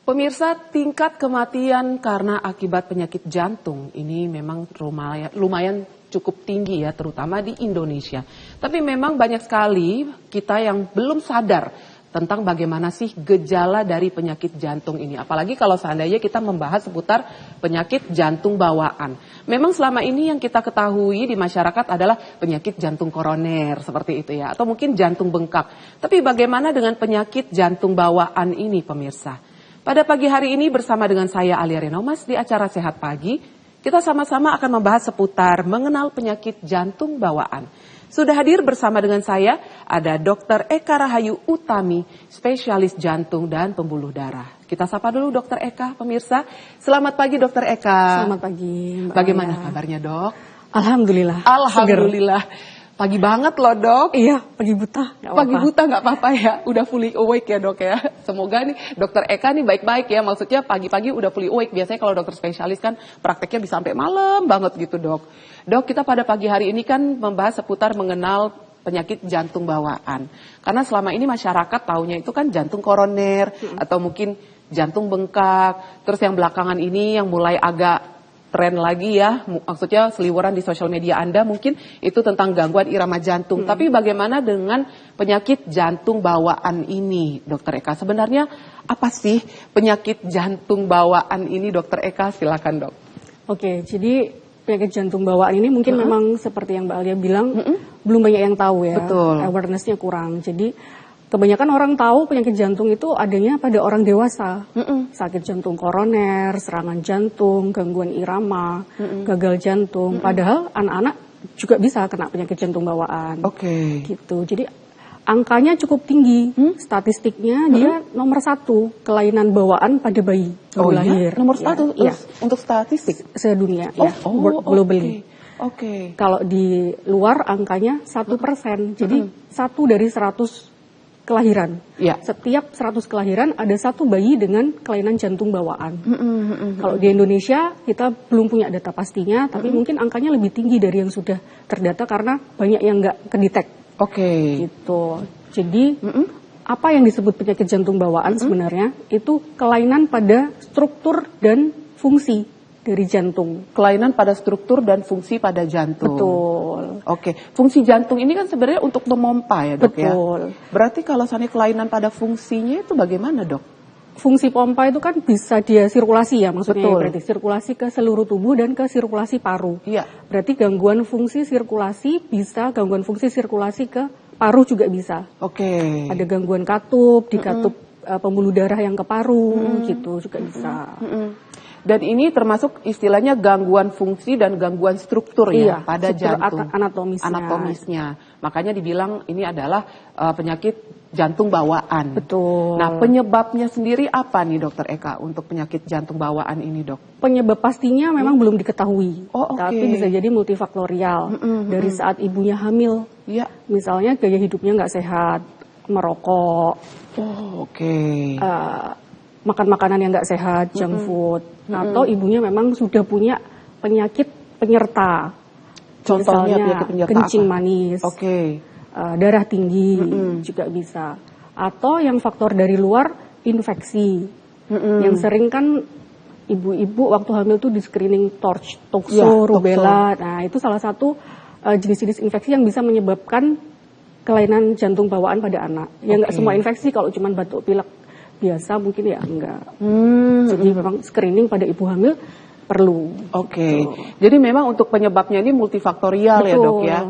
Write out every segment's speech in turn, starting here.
Pemirsa, tingkat kematian karena akibat penyakit jantung ini memang lumayan cukup tinggi ya, terutama di Indonesia. Tapi memang banyak sekali kita yang belum sadar tentang bagaimana sih gejala dari penyakit jantung ini. Apalagi kalau seandainya kita membahas seputar penyakit jantung bawaan. Memang selama ini yang kita ketahui di masyarakat adalah penyakit jantung koroner seperti itu ya, atau mungkin jantung bengkak. Tapi bagaimana dengan penyakit jantung bawaan ini, pemirsa? Pada pagi hari ini bersama dengan saya Alia Renomas di acara Sehat Pagi, kita sama-sama akan membahas seputar mengenal penyakit jantung bawaan. Sudah hadir bersama dengan saya ada Dr. Eka Rahayu Utami, spesialis jantung dan pembuluh darah. Kita sapa dulu Dr. Eka, pemirsa. Selamat pagi Dr. Eka. Selamat pagi, Mbak Bagaimana Alia. kabarnya dok? Alhamdulillah. Alhamdulillah. Pagi banget loh dok. Iya, pagi buta. Pagi buta nggak apa-apa ya, udah fully awake ya dok ya. Semoga nih dokter Eka nih baik-baik ya, maksudnya pagi-pagi udah fully awake. Biasanya kalau dokter spesialis kan prakteknya bisa sampai malam banget gitu dok. Dok, kita pada pagi hari ini kan membahas seputar mengenal penyakit jantung bawaan. Karena selama ini masyarakat taunya itu kan jantung koroner atau mungkin jantung bengkak. Terus yang belakangan ini yang mulai agak tren lagi ya, maksudnya seliweran di sosial media Anda mungkin itu tentang gangguan irama jantung. Tapi bagaimana dengan penyakit jantung bawaan ini, Dokter Eka? Sebenarnya apa sih penyakit jantung bawaan ini, Dokter Eka? Silakan dok. Oke, jadi penyakit jantung bawaan ini mungkin memang seperti yang Mbak Alia bilang, belum banyak yang tahu ya. Betul. Awareness-nya kurang. Jadi kebanyakan orang tahu penyakit jantung itu adanya pada orang dewasa. Sakit jantung koroner, serangan jantung, gangguan irama, gagal jantung. Padahal anak-anak juga bisa kena penyakit jantung bawaan. Oke. Gitu. Jadi angkanya cukup tinggi. Statistiknya dia nomor 1 kelainan bawaan pada bayi baru lahir. Nomor 1 ya. untuk statistik Sedunia ya, globally. Oke. Kalau di luar angkanya 1%. Jadi 1 dari 100 kelahiran. Ya. Setiap 100 kelahiran ada 1 bayi dengan kelainan jantung bawaan. Kalau di Indonesia kita belum punya data pastinya, tapi mungkin angkanya lebih tinggi dari yang sudah terdata karena banyak yang nggak kedetek. Oke. Gitu. Jadi apa yang disebut penyakit jantung bawaan sebenarnya itu kelainan pada struktur dan fungsi dari jantung. Kelainan pada struktur dan fungsi pada jantung. Betul. Oke, fungsi jantung ini kan sebenarnya untuk memompa ya dok ya? Betul. Berarti kalau misalnya kelainan pada fungsinya itu bagaimana dok? Fungsi pompa itu kan bisa dia sirkulasi ya, maksudnya Betul. berarti sirkulasi ke seluruh tubuh dan ke sirkulasi paru. Iya. Berarti gangguan fungsi sirkulasi bisa, gangguan fungsi sirkulasi ke paru juga bisa. Oke. Ada gangguan katup, di katup pembuluh darah yang ke paru gitu juga bisa. Dan ini termasuk istilahnya gangguan fungsi dan gangguan struktur ya Iya, pada struktur jantung. Anatomisnya. Makanya dibilang ini adalah penyakit jantung bawaan. Betul. Nah, penyebabnya sendiri apa nih Dokter Eka untuk penyakit jantung bawaan ini, Dok? Penyebab pastinya memang belum diketahui. Oh, oke. Tapi bisa jadi multifaktorial. Dari saat ibunya hamil. Iya. Misalnya gaya hidupnya nggak sehat, merokok, Oh, oke. makan makanan yang nggak sehat, junk food, atau ibunya memang sudah punya penyakit penyerta. Contohnya Misalnya penyakit penyerta kencing apa? manis, Oke. darah tinggi juga bisa. Atau yang faktor dari luar, infeksi. Yang sering kan ibu-ibu waktu hamil tuh di screening toxo, Ya, rubella. Nah itu salah satu jenis-jenis infeksi yang bisa menyebabkan kelainan jantung bawaan pada anak. Ya nggak semua infeksi, kalau cuma batuk pilek biasa mungkin ya enggak. Jadi memang screening pada ibu hamil perlu. Oke. Jadi memang untuk penyebabnya ini multifaktorial ya dok ya.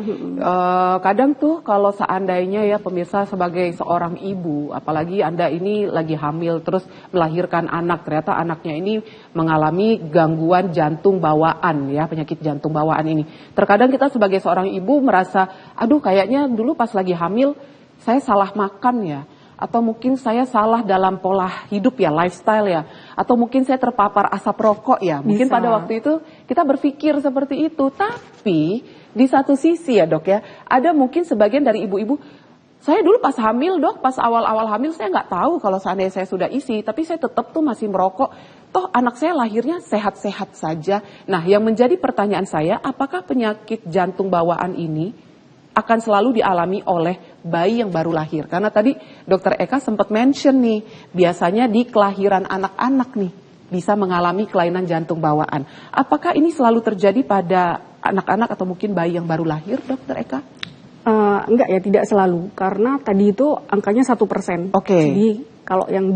Kadang tuh kalau seandainya ya pemirsa sebagai seorang ibu, apalagi Anda ini lagi hamil terus melahirkan anak, ternyata anaknya ini mengalami gangguan jantung bawaan ya, penyakit jantung bawaan ini. Terkadang kita sebagai seorang ibu merasa, aduh kayaknya dulu pas lagi hamil saya salah makan ya. Atau mungkin saya salah dalam pola hidup ya, lifestyle ya. Atau mungkin saya terpapar asap rokok ya. Mungkin pada waktu itu kita berpikir seperti itu. Tapi di satu sisi ya dok ya, ada mungkin sebagian dari ibu-ibu, saya dulu pas hamil dok, pas awal-awal hamil saya nggak tahu kalau seandainya saya sudah isi. Tapi saya tetap tuh masih merokok. Toh anak saya lahirnya sehat-sehat saja. Nah yang menjadi pertanyaan saya, apakah penyakit jantung bawaan ini akan selalu dialami oleh bayi yang baru lahir. Karena tadi Dokter Eka sempat mention nih, biasanya di kelahiran anak-anak nih bisa mengalami kelainan jantung bawaan. Apakah ini selalu terjadi pada anak-anak atau mungkin bayi yang baru lahir, Dokter Eka? Enggak ya, tidak selalu. Karena tadi itu angkanya 1%. Jadi kalau yang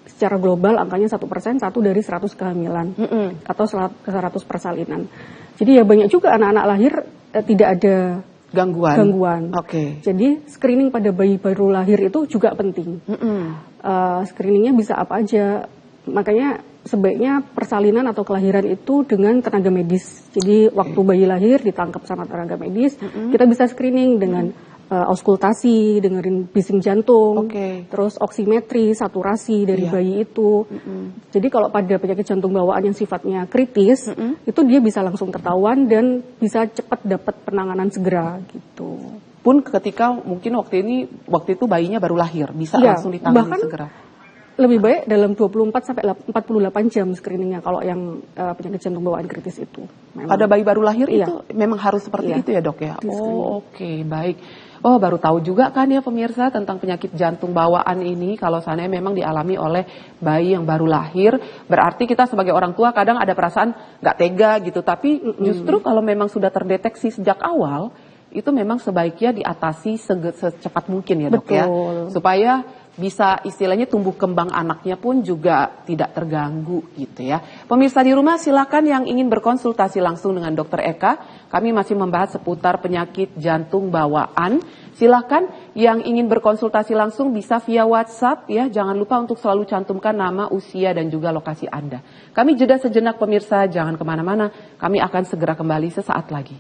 secara global angkanya 1%, 1 dari 100 kehamilan atau 100 persalinan. Jadi ya banyak juga anak-anak lahir tidak ada gangguan. Jadi screening pada bayi baru lahir itu juga penting. Screeningnya bisa apa aja. Makanya sebaiknya persalinan atau kelahiran itu dengan tenaga medis. Jadi waktu bayi lahir ditangkap sama tenaga medis, kita bisa screening dengan auskultasi, dengerin bising jantung, terus oksimetri, saturasi dari bayi itu. Jadi kalau pada penyakit jantung bawaan yang sifatnya kritis, itu dia bisa langsung ketahuan dan bisa cepat dapat penanganan segera gitu. Pun ketika mungkin waktu itu bayinya baru lahir, bisa langsung ditangani segera. Lebih baik dalam 24 sampai 48 jam screeningnya kalau yang penyakit jantung bawaan kritis itu. Pada bayi baru lahir itu memang harus seperti itu ya, Dok ya? Baik. Oh, baru tahu juga kan ya pemirsa tentang penyakit jantung bawaan ini. Kalau seandainya memang dialami oleh bayi yang baru lahir, berarti kita sebagai orang tua kadang ada perasaan nggak tega gitu. Tapi justru kalau memang sudah terdeteksi sejak awal, itu memang sebaiknya diatasi secepat mungkin ya, Dok ya. Supaya bisa istilahnya tumbuh kembang anaknya pun juga tidak terganggu gitu ya. Pemirsa di rumah silakan yang ingin berkonsultasi langsung dengan Dokter Eka. Kami masih membahas seputar penyakit jantung bawaan. Silakan yang ingin berkonsultasi langsung bisa via WhatsApp ya. Jangan lupa untuk selalu cantumkan nama, usia dan juga lokasi Anda. Kami jeda sejenak pemirsa, jangan kemana-mana. Kami akan segera kembali sesaat lagi.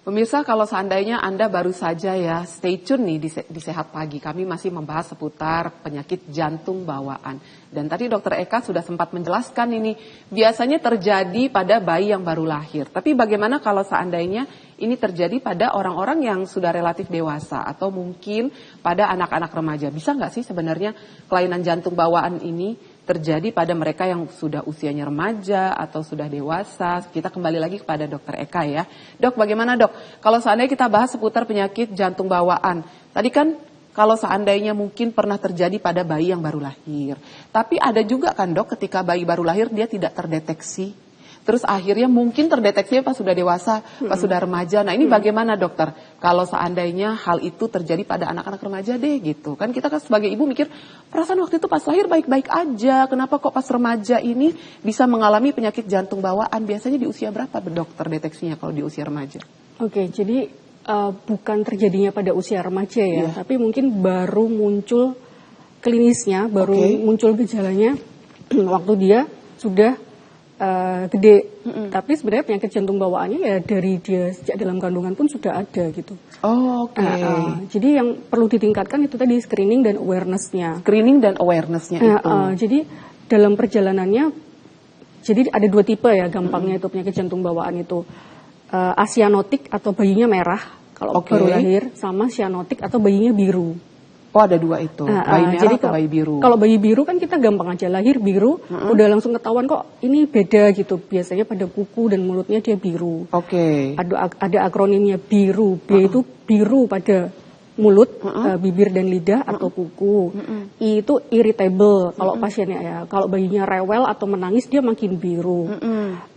Pemirsa, kalau seandainya Anda baru saja ya stay tune nih di Sehat Pagi, kami masih membahas seputar penyakit jantung bawaan. Dan tadi Dokter Eka sudah sempat menjelaskan ini biasanya terjadi pada bayi yang baru lahir. Tapi bagaimana kalau seandainya ini terjadi pada orang-orang yang sudah relatif dewasa atau mungkin pada anak-anak remaja? Bisa nggak sih sebenarnya kelainan jantung bawaan ini terjadi pada mereka yang sudah usianya remaja atau sudah dewasa? Kita kembali lagi kepada Dokter Eka ya. Dok, bagaimana Dok? Kalau seandainya kita bahas seputar penyakit jantung bawaan, tadi kan kalau seandainya mungkin pernah terjadi pada bayi yang baru lahir. Tapi ada juga kan Dok, ketika bayi baru lahir dia tidak terdeteksi. Terus akhirnya mungkin terdeteksinya pas sudah dewasa, pas sudah remaja. Nah ini bagaimana dokter? Kalau seandainya hal itu terjadi pada anak-anak remaja deh gitu. Kan kita kan sebagai ibu mikir, perasaan waktu itu pas lahir baik-baik aja. Kenapa kok pas remaja ini bisa mengalami penyakit jantung bawaan? Biasanya di usia berapa dokter deteksinya kalau di usia remaja? Jadi bukan terjadinya pada usia remaja ya. Tapi mungkin baru muncul klinisnya, baru muncul gejalanya waktu dia sudah gede, tapi sebenarnya penyakit jantung bawaannya ya dari dia sejak dalam kandungan pun sudah ada gitu. Jadi yang perlu ditingkatkan itu tadi screening dan awareness-nya. Screening dan awareness-nya itu. Jadi dalam perjalanannya, jadi ada dua tipe ya gampangnya itu penyakit jantung bawaan itu. Asianotik atau bayinya merah kalau baru lahir, sama sianotik atau bayinya biru. Oh ada dua itu, bayi merah atau bayi biru? Kalau bayi biru kan kita gampang aja lahir biru, udah langsung ketahuan kok ini beda gitu. Biasanya pada kuku dan mulutnya dia biru. Ada akronimnya biru, B itu biru pada mulut, bibir dan lidah atau kuku. I itu irritable kalau pasiennya ya. Kalau bayinya rewel atau menangis dia makin biru.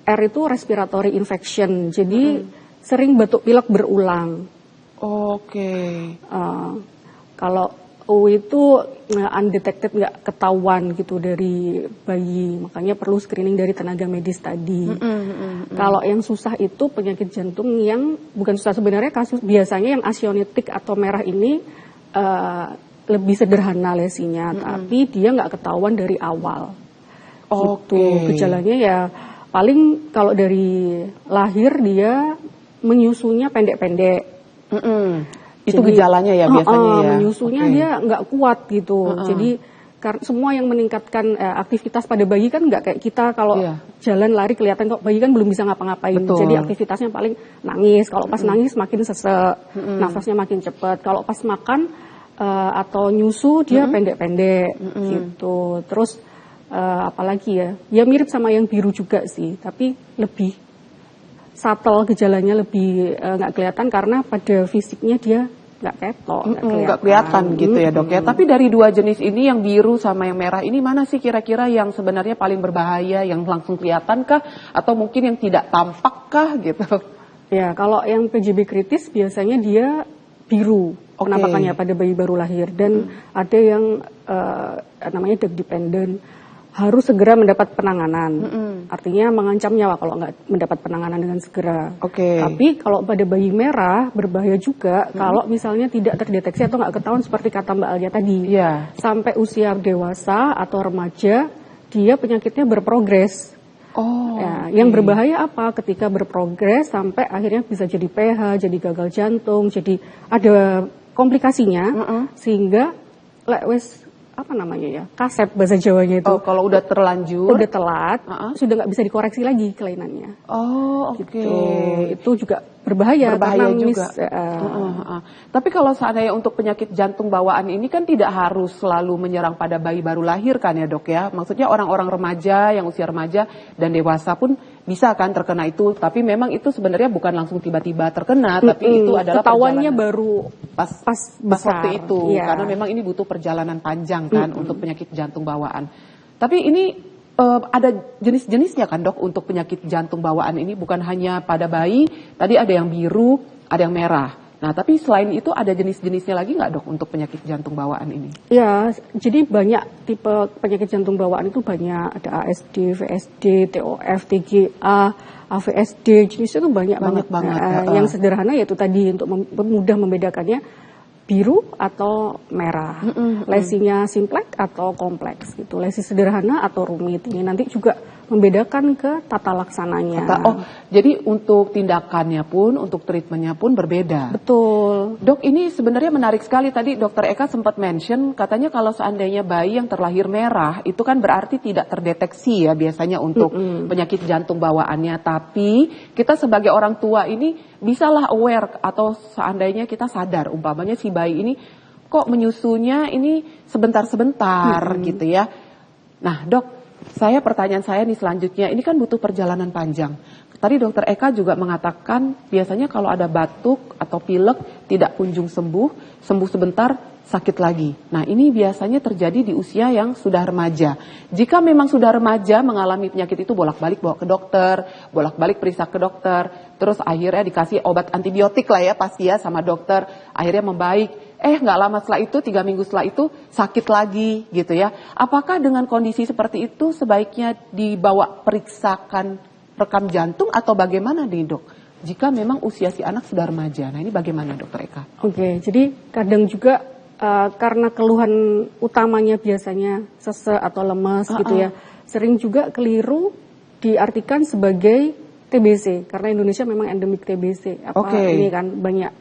R itu respiratory infection, jadi sering batuk pilek berulang. Kalau O itu undetected, nggak ketahuan gitu dari bayi, makanya perlu screening dari tenaga medis tadi. Kalau yang susah itu penyakit jantung yang bukan susah sebenarnya, kasus biasanya yang asionitik atau merah ini lebih sederhana lesinya, tapi dia nggak ketahuan dari awal. Gitu. Gejalanya ya paling kalau dari lahir dia menyusunya pendek-pendek. Itu gejalanya ya biasanya ya. Menyusunya dia nggak kuat gitu. Jadi Karena semua yang meningkatkan aktivitas pada bayi kan nggak kayak kita kalau jalan lari kelihatan kok bayi kan belum bisa ngapa-ngapain. Jadi aktivitasnya paling nangis. Kalau pas nangis makin sesek, nafasnya makin cepat. Kalau pas makan atau nyusu dia pendek-pendek gitu. Terus apalagi ya mirip sama yang biru juga sih, tapi lebih subtle gejalanya, lebih nggak kelihatan karena pada fisiknya dia nggak ketok, nggak kelihatan gitu ya dok ya. Tapi dari dua jenis ini yang biru sama yang merah ini mana sih kira-kira yang sebenarnya paling berbahaya, yang langsung kelihatan kah atau mungkin yang tidak tampak kah gitu? Ya kalau yang PJB kritis biasanya dia biru penampakannya pada bayi baru lahir, dan ada yang namanya drug dependent, harus segera mendapat penanganan. Artinya mengancam nyawa kalau nggak mendapat penanganan dengan segera. Tapi kalau pada bayi merah berbahaya juga kalau misalnya tidak terdeteksi atau nggak ketahuan seperti kata Mbak Alia tadi. Sampai usia dewasa atau remaja dia penyakitnya berprogres. Yang berbahaya apa? Ketika berprogres sampai akhirnya bisa jadi PH, jadi gagal jantung, jadi ada komplikasinya sehingga apa namanya ya, kasep bahasa Jawanya itu. Kalau udah terlanjur, udah telat, sudah nggak bisa dikoreksi lagi kelainannya. Gitu. Itu juga berbahaya karena juga. Tapi kalau seandainya untuk penyakit jantung bawaan ini kan tidak harus selalu menyerang pada bayi baru lahir kan ya dok ya. Maksudnya orang-orang remaja, yang usia remaja dan dewasa pun bisa kan terkena itu. Tapi memang itu sebenarnya bukan langsung tiba-tiba terkena, tapi itu adalah ketahuannya baru pas waktu itu. Karena memang ini butuh perjalanan panjang kan untuk penyakit jantung bawaan. Tapi ini ada jenis-jenisnya kan dok untuk penyakit jantung bawaan ini, bukan hanya pada bayi, tadi ada yang biru, ada yang merah. Nah tapi selain itu ada jenis-jenisnya lagi nggak dok untuk penyakit jantung bawaan ini? Ya, jadi banyak tipe penyakit jantung bawaan itu banyak, ada ASD, VSD, TOF, TGA, AVSD, jenisnya itu banyak banget. Yang sederhana yaitu tadi untuk mudah membedakannya, biru atau merah, lesinya simpleks atau kompleks gitu, lesi sederhana atau rumit. Ini nanti juga membedakan ke tata laksananya. Jadi untuk tindakannya pun, untuk treatmentnya pun berbeda. Betul. Dok, ini sebenarnya menarik sekali. Tadi Dokter Eka sempat mention, katanya kalau seandainya bayi yang terlahir merah, itu kan berarti tidak terdeteksi ya biasanya untuk penyakit jantung bawaannya. Tapi kita sebagai orang tua ini bisalah aware atau seandainya kita sadar, umpamanya si bayi ini kok menyusunya ini sebentar-sebentar gitu ya. Nah dok, pertanyaan saya nih selanjutnya, ini kan butuh perjalanan panjang. Tadi Dokter Eka juga mengatakan biasanya kalau ada batuk atau pilek tidak kunjung sembuh sebentar sakit lagi. Nah ini biasanya terjadi di usia yang sudah remaja. Jika memang sudah remaja mengalami penyakit itu, bolak-balik bawa ke dokter, bolak-balik periksa ke dokter, terus akhirnya dikasih obat antibiotik lah ya pasti ya sama dokter, akhirnya membaik. Nggak lama setelah itu, 3 minggu setelah itu sakit lagi gitu ya. Apakah dengan kondisi seperti itu sebaiknya dibawa periksakan rekam jantung atau bagaimana nih dok? Jika memang usia si anak sudah remaja, nah ini bagaimana Dokter Eka? Jadi kadang juga karena keluhan utamanya biasanya sesek atau lemas gitu ya, sering juga keliru diartikan sebagai TBC karena Indonesia memang endemik TBC. Ini kan banyak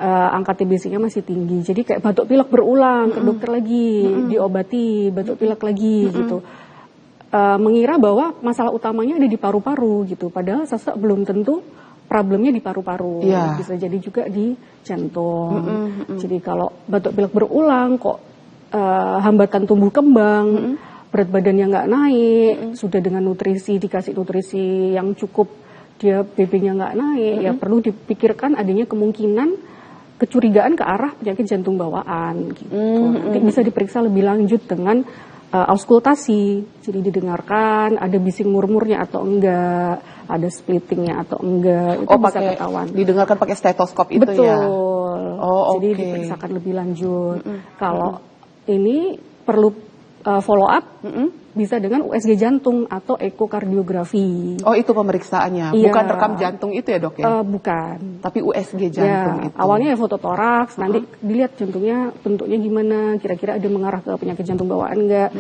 angka TBC-nya masih tinggi. Jadi kayak batuk pilek berulang ke dokter lagi, diobati batuk pilek lagi gitu. Mengira bahwa masalah utamanya ada di paru-paru gitu. Padahal sesek belum tentu problemnya di paru-paru. Bisa jadi juga di jantung. Jadi kalau batuk pilek berulang kok hambatan tumbuh kembang, berat badannya nggak naik, sudah dengan nutrisi, dikasih nutrisi yang cukup, dia BB-nya nggak naik, ya perlu dipikirkan adanya kemungkinan kecurigaan ke arah penyakit jantung bawaan gitu. Nanti bisa diperiksa lebih lanjut dengan auskultasi, jadi didengarkan ada bising murmurnya atau enggak, ada splittingnya atau enggak, itu bisa ketahuan. Didengarkan pakai stetoskop itu ya? Betul. Jadi diperiksakan lebih lanjut. Kalau ini perlu follow up, bisa dengan USG jantung atau ekokardiografi. Itu pemeriksaannya, bukan rekam jantung itu ya dok ya? Bukan. Tapi USG jantung itu. Awalnya ya fototoraks, nanti dilihat jantungnya bentuknya gimana, kira-kira ada mengarah ke penyakit jantung bawaan enggak.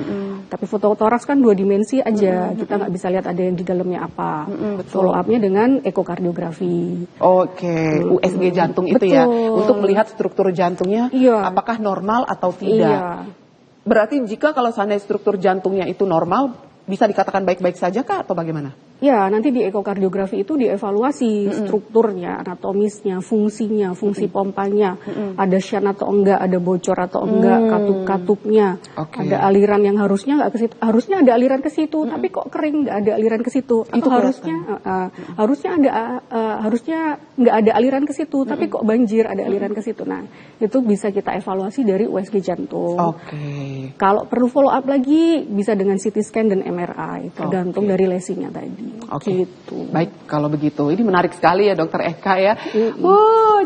Tapi fototoraks kan 2 dimensi aja, kita nggak bisa lihat ada yang di dalamnya apa. Follow up-nya dengan ekokardiografi. USG jantung itu ya, untuk melihat struktur jantungnya apakah normal atau tidak. Berarti jika kalau seandainya struktur jantungnya itu normal, bisa dikatakan baik-baik saja kah atau bagaimana? Ya, nanti di ekokardiografi itu dievaluasi strukturnya, anatomisnya, fungsinya, fungsi pompanya, ada shunt atau enggak, ada bocor atau enggak, katup-katupnya, ada aliran yang harusnya nggak ke situ, harusnya ada aliran ke situ, tapi kok kering nggak ada aliran ke situ, atau harusnya nggak ada aliran ke situ, tapi kok banjir ada aliran ke situ. Nah, itu bisa kita evaluasi dari USG jantung. Kalau perlu follow up lagi, bisa dengan CT scan dan MRI, tergantung dari lesinya tadi. Gitu. Baik, kalau begitu. Ini menarik sekali ya Dokter Eka ya.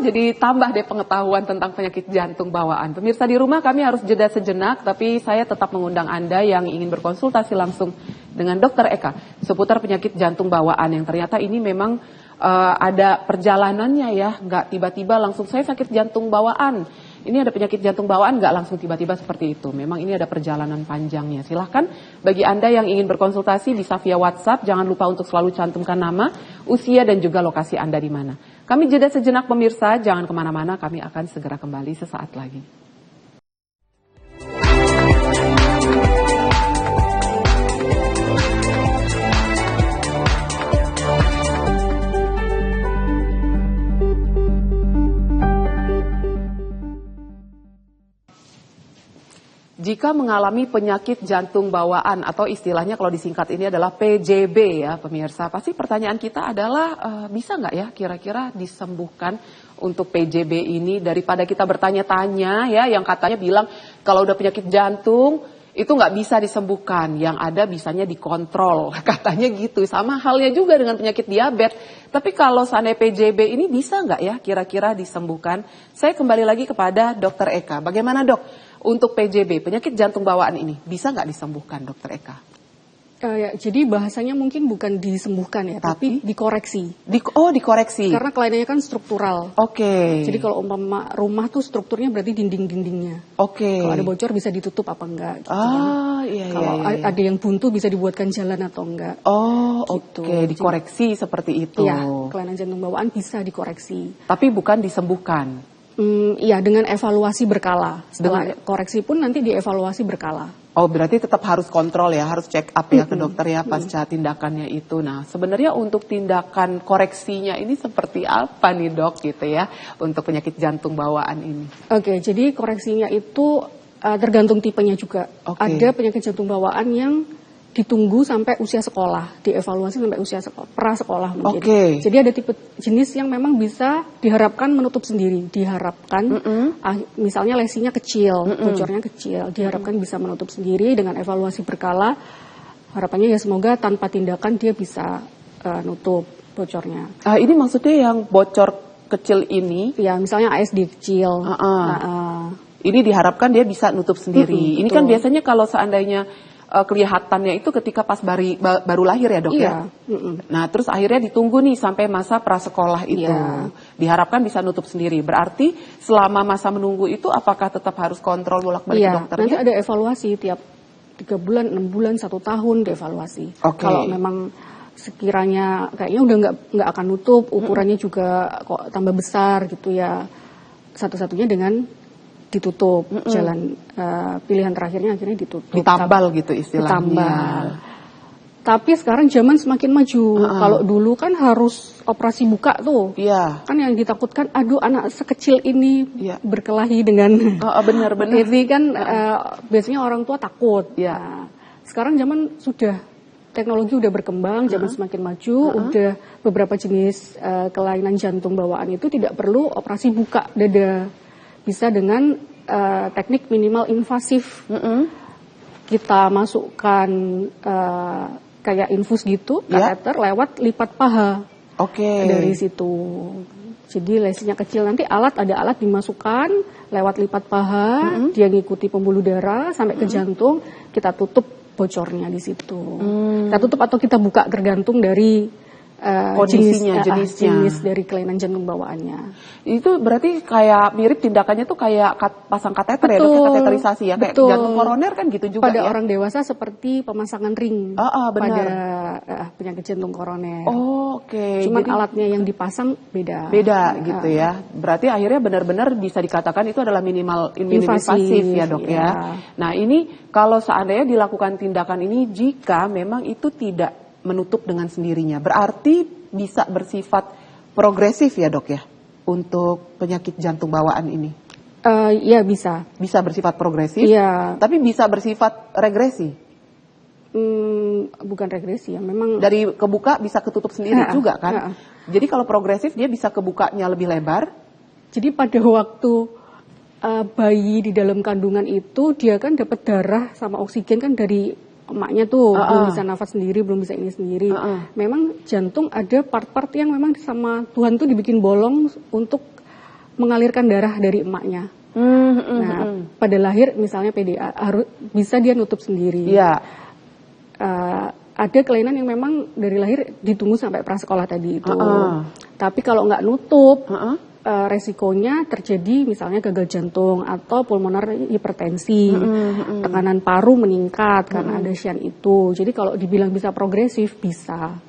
Jadi tambah deh pengetahuan tentang penyakit jantung bawaan. Pemirsa di rumah, kami harus jeda sejenak, tapi saya tetap mengundang Anda yang ingin berkonsultasi langsung dengan Dokter Eka seputar penyakit jantung bawaan yang ternyata ini memang ada perjalanannya ya, nggak tiba-tiba langsung saya sakit jantung bawaan. Ini ada penyakit jantung bawaan, nggak langsung tiba-tiba seperti itu. Memang ini ada perjalanan panjangnya. Silahkan bagi Anda yang ingin berkonsultasi bisa via WhatsApp. Jangan lupa untuk selalu cantumkan nama, usia, dan juga lokasi Anda di mana. Kami jeda sejenak pemirsa, jangan kemana-mana. Kami akan segera kembali sesaat lagi. Jika mengalami penyakit jantung bawaan atau istilahnya kalau disingkat ini adalah PJB ya pemirsa, pasti pertanyaan kita adalah bisa nggak ya kira-kira disembuhkan untuk PJB ini daripada kita bertanya-tanya ya yang katanya bilang kalau udah penyakit jantung itu nggak bisa disembuhkan, yang ada bisanya dikontrol, katanya gitu. Sama halnya juga dengan penyakit diabetes. Tapi kalau seandainya PJB ini bisa nggak ya kira-kira disembuhkan? Saya kembali lagi kepada Dokter Eka. Bagaimana dok untuk PJB, penyakit jantung bawaan ini bisa nggak disembuhkan Dokter Eka? Ya, jadi bahasanya mungkin bukan disembuhkan ya, tapi dikoreksi. Dikoreksi. Karena kelainannya kan struktural. Jadi kalau umpama rumah tuh strukturnya berarti dinding-dindingnya. Kalau ada bocor bisa ditutup apa enggak. Gitu kalau ada yang buntu bisa dibuatkan jalan atau enggak. Gitu. Dikoreksi seperti itu. Iya, kelainan jantung bawaan bisa dikoreksi. Tapi bukan disembuhkan. Iya, dengan evaluasi berkala. Setelah koreksi pun nanti dievaluasi berkala. Berarti tetap harus kontrol ya, harus check up ya ke dokter ya pasca tindakannya itu. Nah, sebenarnya untuk tindakan koreksinya ini seperti apa nih dok gitu ya untuk penyakit jantung bawaan ini? Jadi koreksinya itu tergantung tipenya juga. Ada penyakit jantung bawaan yang ditunggu sampai usia sekolah, dievaluasi sampai usia prasekolah mungkin. Jadi ada tipe jenis yang memang bisa diharapkan menutup sendiri, misalnya lesinya kecil, bocornya kecil, diharapkan bisa menutup sendiri dengan evaluasi berkala. Harapannya ya semoga tanpa tindakan dia bisa nutup bocornya. Ini maksudnya yang bocor kecil ini? Ya misalnya ASD kecil. Ini diharapkan dia bisa nutup sendiri. Ini kan biasanya kalau seandainya kelihatannya itu ketika pas baru lahir ya dok ya. Nah terus akhirnya ditunggu nih sampai masa prasekolah itu. Diharapkan bisa nutup sendiri. Berarti selama masa menunggu itu apakah tetap harus kontrol bolak-balik ke dokternya? Nanti ada evaluasi tiap 3 bulan, 6 bulan, 1 tahun dievaluasi. Kalau memang sekiranya kayaknya udah nggak akan nutup, ukurannya juga kok tambah besar gitu ya. Satu-satunya dengan ditutup jalan, pilihan terakhirnya akhirnya ditutup. Ditambal gitu istilahnya. Ditambal. Tapi sekarang zaman semakin maju. Kalau dulu kan harus operasi buka tuh. Kan yang ditakutkan, aduh anak sekecil ini berkelahi dengan benar-benar. Ini kan biasanya orang tua takut. Nah, sekarang zaman sudah teknologi udah berkembang, zaman semakin maju, udah beberapa jenis kelainan jantung bawaan itu tidak perlu operasi buka dada. Bisa dengan teknik minimal invasif. Kita masukkan kayak infus gitu, kateter lewat lipat paha. Dari situ. Jadi lesinya kecil, nanti ada alat dimasukkan lewat lipat paha, dia ngikuti pembuluh darah sampai ke jantung, kita tutup bocornya di situ. Kita tutup atau kita buka tergantung dari kondisinya, jenisnya. Jenis dari kelainan jantung bawaannya. Itu berarti kayak mirip tindakannya tuh kayak pasang kateter ya, dok, kateterisasi ya, kayak jantung koroner kan gitu juga pada ya. orang dewasa seperti pemasangan ring pada penyakit jantung koroner. Oke. Cuman jadi, alatnya yang dipasang beda. Gitu ya. Berarti akhirnya benar-benar bisa dikatakan itu adalah minimal invasif ya, dok ya. Nah, ini kalau seandainya dilakukan tindakan ini jika memang itu tidak menutup dengan sendirinya, berarti bisa bersifat progresif ya, dok ya, untuk penyakit jantung bawaan ini. Ya bisa. Bisa bersifat progresif. Iya. Tapi bisa bersifat regresi. Bukan regresi ya, memang dari kebuka bisa ketutup sendiri juga kan. Jadi kalau progresif dia bisa kebukanya lebih lebar. Jadi pada waktu bayi di dalam kandungan itu dia kan dapat darah sama oksigen kan dari emaknya tuh, belum bisa nafas sendiri, belum bisa ini sendiri. Memang jantung ada part-part yang memang sama Tuhan tuh dibikin bolong untuk mengalirkan darah dari emaknya. Nah, pada lahir misalnya PDA harus bisa dia nutup sendiri. Iya. Ada kelainan yang memang dari lahir ditunggu sampai prasekolah tadi itu. Tapi kalau nggak nutup, resikonya terjadi misalnya gagal jantung atau pulmoner hipertensi, tekanan paru meningkat karena ada shunt itu. Jadi kalau dibilang bisa progresif bisa.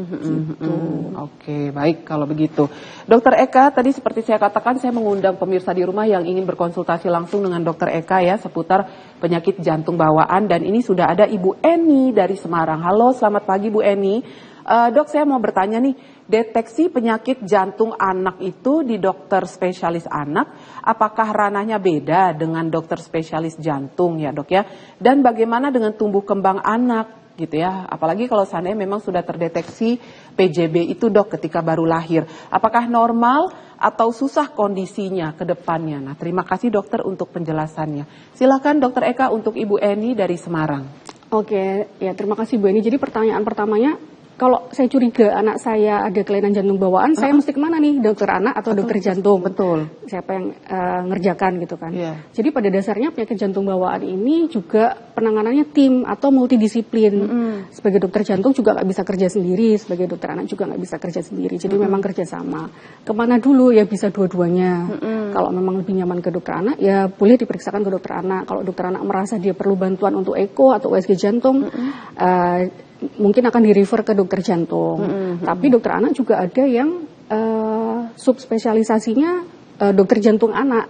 Gitu. Oke, baik kalau begitu. Dokter Eka, tadi seperti saya katakan saya mengundang pemirsa di rumah yang ingin berkonsultasi langsung dengan Dokter Eka ya seputar penyakit jantung bawaan, dan ini sudah ada Ibu Eni dari Semarang. Halo, selamat pagi Bu Eni. Dok, saya mau bertanya nih, deteksi penyakit jantung anak itu di dokter spesialis anak, apakah ranahnya beda dengan dokter spesialis jantung ya, Dok ya? Dan bagaimana dengan tumbuh kembang anak gitu ya? Apalagi kalau seandainya memang sudah terdeteksi PJB itu, Dok, ketika baru lahir. Apakah normal atau susah kondisinya ke depannya? Nah, terima kasih dokter untuk penjelasannya. Silakan Dokter Eka untuk Ibu Eni dari Semarang. Oke, ya terima kasih Bu Eni. Jadi pertanyaan pertamanya, kalau saya curiga anak saya ada kelainan jantung bawaan, saya mesti kemana nih? Dokter anak atau dokter jantung? Betul. Siapa yang ngerjakan gitu kan? Yeah. Jadi pada dasarnya penyakit jantung bawaan ini juga penanganannya tim atau multidisiplin. Sebagai dokter jantung juga nggak bisa kerja sendiri, sebagai dokter anak juga nggak bisa kerja sendiri. Jadi memang kerjasama. Kemana dulu ya bisa dua-duanya. Kalau memang lebih nyaman ke dokter anak, ya boleh diperiksakan ke dokter anak. Kalau dokter anak merasa dia perlu bantuan untuk eko atau USG jantung, mungkin akan di-refer ke dokter jantung. Tapi dokter anak juga ada yang subspesialisasinya dokter jantung anak.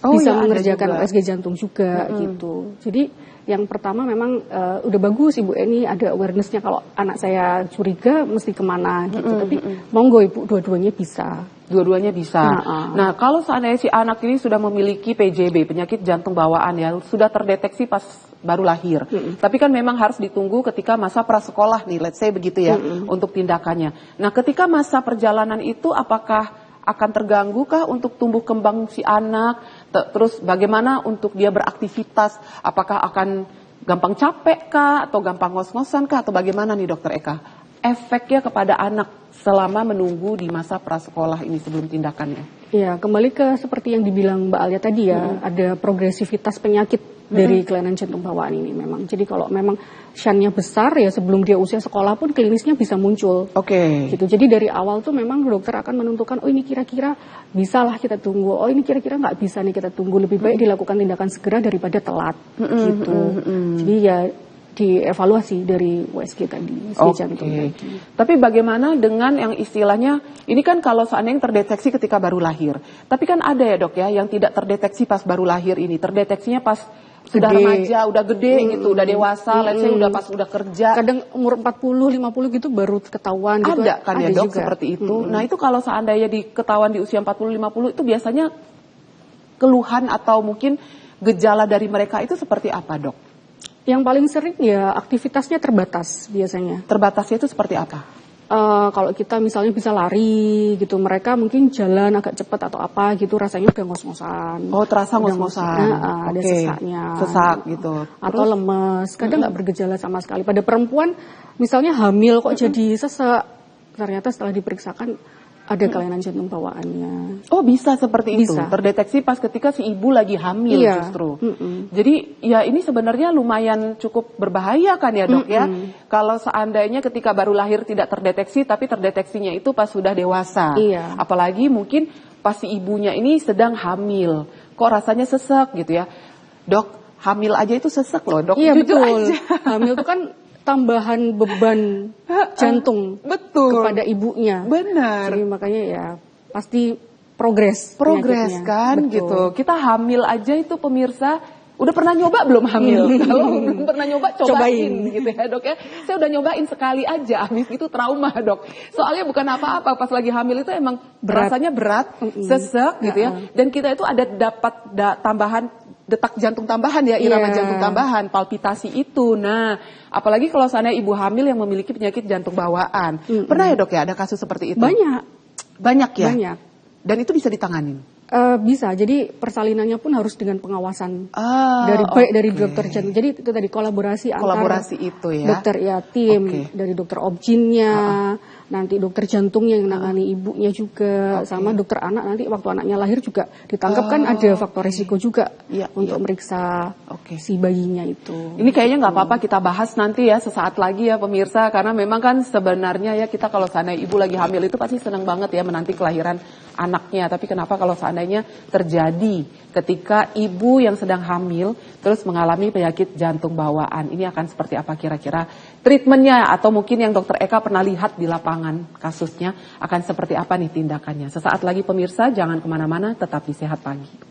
Bisa mengerjakan USG jantung juga gitu. Jadi yang pertama memang udah bagus Ibu Eni ada awareness-nya kalau anak saya curiga mesti kemana gitu. Tapi monggo Ibu, dua-duanya bisa. Dua-duanya bisa. Nah, kalau seandainya si anak ini sudah memiliki PJB, penyakit jantung bawaan ya, sudah terdeteksi pas baru lahir. Tapi kan memang harus ditunggu ketika masa prasekolah nih, let's say begitu ya, untuk tindakannya. Nah, ketika masa perjalanan itu apakah akan terganggu kah untuk tumbuh kembang si anak? Terus bagaimana untuk dia beraktivitas? Apakah akan gampang capek kah? Atau gampang ngos-ngosan kah? Atau bagaimana nih Dokter Eka? Efeknya kepada anak selama menunggu di masa prasekolah ini sebelum tindakannya. Ya, kembali ke seperti yang dibilang Mbak Alia tadi ya, ada progresivitas penyakit dari kelainan jantung bawaan ini memang. Jadi kalau memang shunt-nya besar ya sebelum dia usia sekolah pun klinisnya bisa muncul. Gitu. Jadi dari awal tuh memang dokter akan menentukan, oh ini kira-kira bisalah kita tunggu, oh ini kira-kira nggak bisa nih kita tunggu. Lebih baik dilakukan tindakan segera daripada telat. Gitu. Jadi ya dievaluasi dari USG tadi, USG jantung tadi. Tapi bagaimana dengan yang istilahnya, ini kan kalau seandainya yang terdeteksi ketika baru lahir. Tapi kan ada ya Dok ya, yang tidak terdeteksi pas baru lahir ini, terdeteksinya pas sudah remaja, udah gede gitu, udah dewasa, let's say udah pas udah kerja. Kadang umur 40, 50 gitu baru ketahuan gitu. Ada kan ya Dok juga seperti itu. Nah itu kalau seandainya diketahuan di usia 40, 50 itu biasanya keluhan atau mungkin gejala dari mereka itu seperti apa Dok? Yang paling sering ya aktivitasnya terbatas biasanya. Terbatasnya itu seperti apa? Kalau kita misalnya bisa lari gitu, mereka mungkin jalan agak cepat atau apa gitu, rasanya udah ngos-ngosan. Oh, terasa ngos-ngosan. Ada sesaknya. Sesak gitu. Atau lemes, kadang nggak bergejala sama sekali. Pada perempuan misalnya hamil kok jadi sesak, ternyata setelah diperiksakan ada kelainan jantung bawaannya. Oh, bisa seperti itu. Bisa. Terdeteksi pas ketika si ibu lagi hamil justru. Jadi ya ini sebenarnya lumayan cukup berbahaya kan ya, Dok ya. Kalau seandainya ketika baru lahir tidak terdeteksi, tapi terdeteksinya itu pas sudah dewasa. Iya. Apalagi mungkin pas si ibunya ini sedang hamil. Kok rasanya sesek gitu ya. Dok, hamil aja itu sesek loh, Dok. Iya, Jujur betul. aja. Hamil itu kan tambahan beban jantung Betul. kepada ibunya. Benar. Jadi makanya ya pasti progres penyakitnya. Kan. Betul. Gitu. Kita hamil aja itu pemirsa, udah pernah nyoba belum hamil? Kalau belum pernah nyoba, cobain gitu ya, Dok ya. Saya udah nyobain sekali aja, habis itu trauma, Dok. Soalnya bukan apa-apa, pas lagi hamil itu emang rasanya berat, sesek gitu ya. Dan kita itu ada dapat tambahan detak jantung tambahan ya, irama jantung tambahan, palpitasi itu. Nah, apalagi kalau seandainya ibu hamil yang memiliki penyakit jantung bawaan. Pernah ya, Dok ya, ada kasus seperti itu? Banyak ya? Banyak. Dan itu bisa ditanganin? Bisa, jadi persalinannya pun harus dengan pengawasan dari dokter jantung. Jadi itu tadi kolaborasi antara itu ya. Dokter ya, tim dari dokter obginnya, nanti dokter jantungnya yang nangani ibunya juga, sama dokter anak nanti waktu anaknya lahir juga ditangkap kan ada faktor risiko juga untuk meriksa si bayinya itu. Ini kayaknya nggak apa-apa kita bahas nanti ya sesaat lagi ya pemirsa, karena memang kan sebenarnya ya kita kalau seandainya ibu lagi hamil itu pasti senang banget ya menanti kelahiran anaknya. Tapi kenapa kalau seandainya terjadi ketika ibu yang sedang hamil terus mengalami penyakit jantung bawaan, ini akan seperti apa kira-kira treatmentnya, atau mungkin yang Dokter Eka pernah lihat di lapangan kasusnya akan seperti apa nih tindakannya. Sesaat lagi pemirsa, jangan kemana-mana, tetap di Sehat Pagi.